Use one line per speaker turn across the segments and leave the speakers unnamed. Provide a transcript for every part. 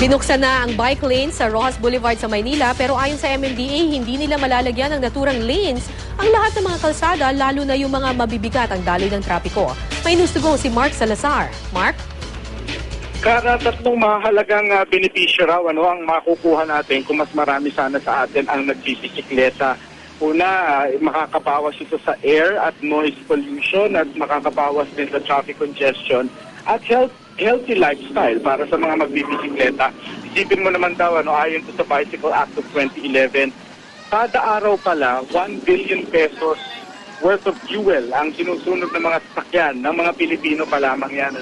Binuksan na ang bike lane sa Roxas Boulevard sa Maynila pero ayon sa MMDA, hindi nila malalagyan ng naturang lanes ang lahat ng mga kalsada lalo na yung mga mabibigat ang daloy ng trapiko. May news to go si Mark Salazar. Mark?
Tatlong mahalagang benepisyo raw ang makukuha natin kung mas marami sana sa atin ang nagbibisikleta. Una, makakabawas ito sa air at noise pollution at makakabawas din sa traffic congestion at healthy lifestyle para sa mga magbibisikleta. Isipin mo naman daw, ayon to sa Bicycle Act of 2011, kada araw pala 1 billion pesos worth of fuel ang sinusunog ng mga sasakyan ng mga Pilipino pa lamang yan.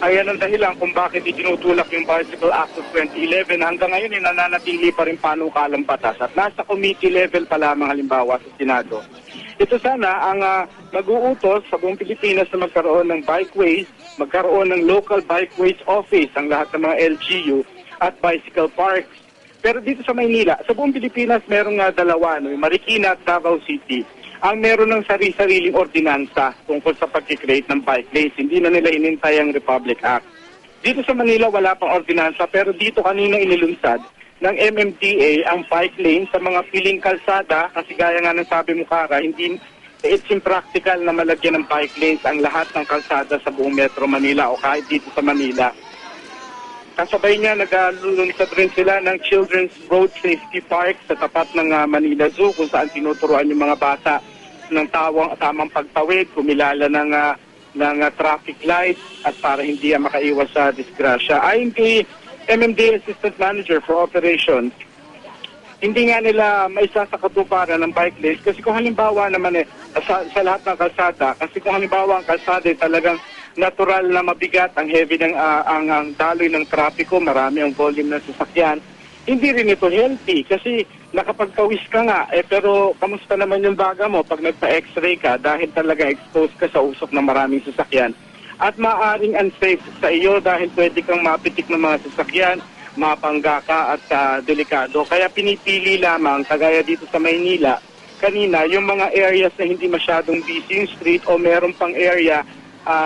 Ayan ang dahilan kung bakit itinutulak yung Bicycle Act of 2011. Hanggang ngayon, nananatili pa rin panukalang batas at nasa committee level pa lamang halimbawa sa Senado. Ito sana ang mag-uutos sa buong Pilipinas na magkaroon ng bikeways, magkaroon ng local bikeways office ang lahat ng mga LGU at bicycle parks. Pero dito sa Maynila, sa buong Pilipinas merong dalawa, yung Marikina at Davao City. Ang meron ng sarili-sariling ordinansa tungkol sa pag-create ng bike lanes. Hindi na nila inintay ang Republic Act. Dito sa Manila wala pang ordinansa pero dito kanina inilunsad ng MMDA ang bike lane sa mga piling kalsada kasi gaya nga ng sabi mo Kara, it's impractical na malagyan ng bike lanes ang lahat ng kalsada sa buong Metro Manila o kahit dito sa Manila. Kasabay niya, naglulunsad rin sila ng Children's Road Safety Park sa tapat ng Manila Zoo kung saan tinuturuan yung mga bata ng tamang pagtawid, kumilala ng traffic lights at para hindi makaiwas sa disgrasya. Ayon kay MMDA Assistant Manager for Operations, hindi nga nila maisa sa katuparan ng bike lanes kasi kung halimbawa naman sa lahat ng kalsada, kasi kung halimbawa ang kalsada talagang natural na mabigat, ang heavy ng ang daloy ng trapiko, marami ang volume ng sasakyan, hindi rin ito healthy kasi nakapagkawis ka nga, pero kamusta naman yung baga mo pag nagpa-x-ray ka dahil talaga exposed ka sa usok ng maraming sasakyan at maaaring unsafe sa iyo dahil pwede kang mapitik ng mga sasakyan, mapangga ka at delikado. Kaya pinipili lamang, kagaya dito sa Maynila, kanina yung mga areas na hindi masyadong busy yung street o meron pang area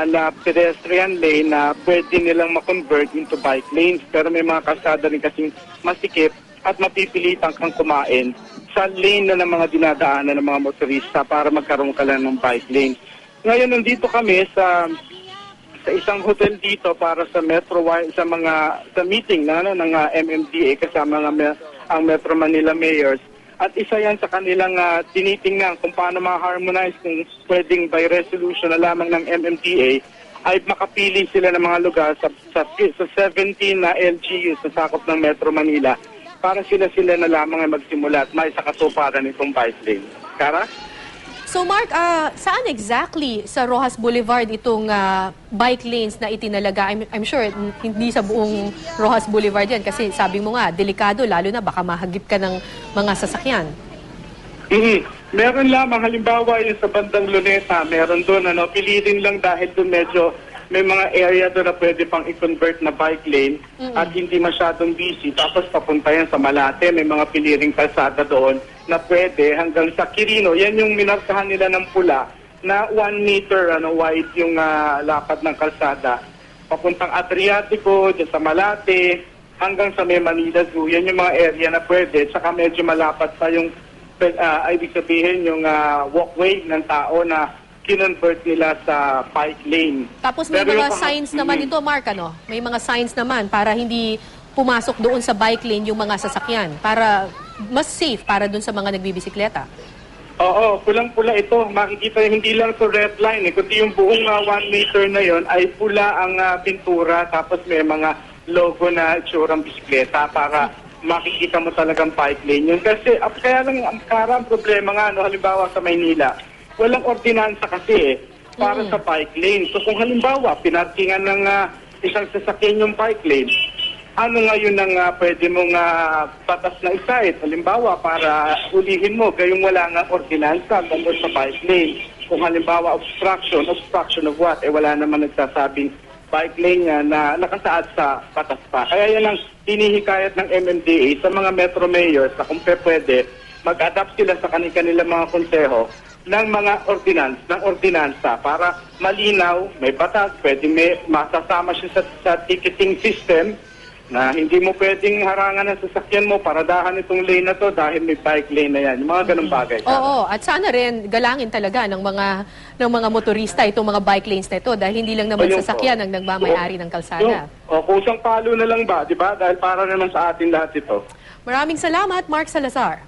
na pedestrian lane na pwede nilang ma-convert into bike lanes. Pero may mga kalsada rin kasing masikip at mapipilitan kang kumain sa lane na ng mga dinadaanan ng mga motorista para magkaroon ka lang ng bike lane. Ngayon, nandito kami sa isang hotel dito para sa sa meeting ng MMDA kasama ang Metro Manila Mayors. At isa yan sa kanilang tinitingnan kung paano ma-harmonize kung pwedeng by resolution na lamang ng MMDA ay makapili sila ng mga lugar sa 17 na LGUs sa sakop ng Metro Manila para sila na lamang ay magsimula at may sa katuparan itong bike lane. Kara?
So Mark, saan exactly sa Roxas Boulevard itong bike lanes na itinalaga? I'm sure hindi sa buong Roxas Boulevard yan kasi sabi mo nga, delikado lalo na baka mahagip ka ng mga sasakyan.
Meron lamang, halimbawa yung sa bandang Luneta, meron doon, piliin lang dahil doon medyo may mga area doon na pwede pang i-convert na bike lane at hindi masyadong busy. Tapos papunta yan sa Malate, may mga piliring kalsada doon na pwede hanggang sa Quirino. Yan yung minarkahan nila ng pula na 1 meter wide yung lapad ng kalsada. Papuntang Adriatico, dyan sa Malate, hanggang sa may Manila Zoo. Yan yung mga area na pwede. Saka medyo malapad pa yung, ibig sabihin, yung walkway ng tao na kinonvert nila sa bike lane.
Tapos may mga signs naman ito, Mark, May mga signs naman para hindi pumasok doon sa bike lane yung mga sasakyan para mas safe para doon sa mga nagbibisikleta.
Oo, pulang-pula ito. Makikita hindi lang sa red line, kundi yung buong 1 meter na yon ay pula ang pintura tapos may mga logo na itsurang bisikleta para makikita mo talagang bike lane yun. Kasi kaya lang ang problema nga, halimbawa sa Maynila, walang ordinansa kasi para sa bike lane. So kung halimbawa, pinarkingan ng isang sasakyan yung bike lane, ano ngayon ang pwede mong batas na isahit? Halimbawa, para hulihin mo, gayong wala nga ordinansa tungkol sa bike lane. Kung halimbawa, obstruction of what? Wala naman nagsasabing bike lane nga na nakasaad sa batas pa. Kaya yan ang hinihikayat ng MMDA sa mga metro mayors na kung pwede, mag-adapt sila sa kanilang mga konseho ng mga ordinansa para malinaw, may batas, pwede may masasama siya sa ticketing system Na hindi mo pwedeng harangan ang sasakyan mo, paradahan itong lane na to dahil may bike lane na yan. Yung mga ganung bagay.
Oo, at sana rin galangin talaga ng mga motorista itong mga bike lanes na ito dahil hindi lang naman
Ayun
sasakyan
po.
ang nagmamayari ng kalsada.
Kusang palo na lang ba, di ba? Dahil para naman sa atin lahat ito.
Maraming salamat, Mark Salazar.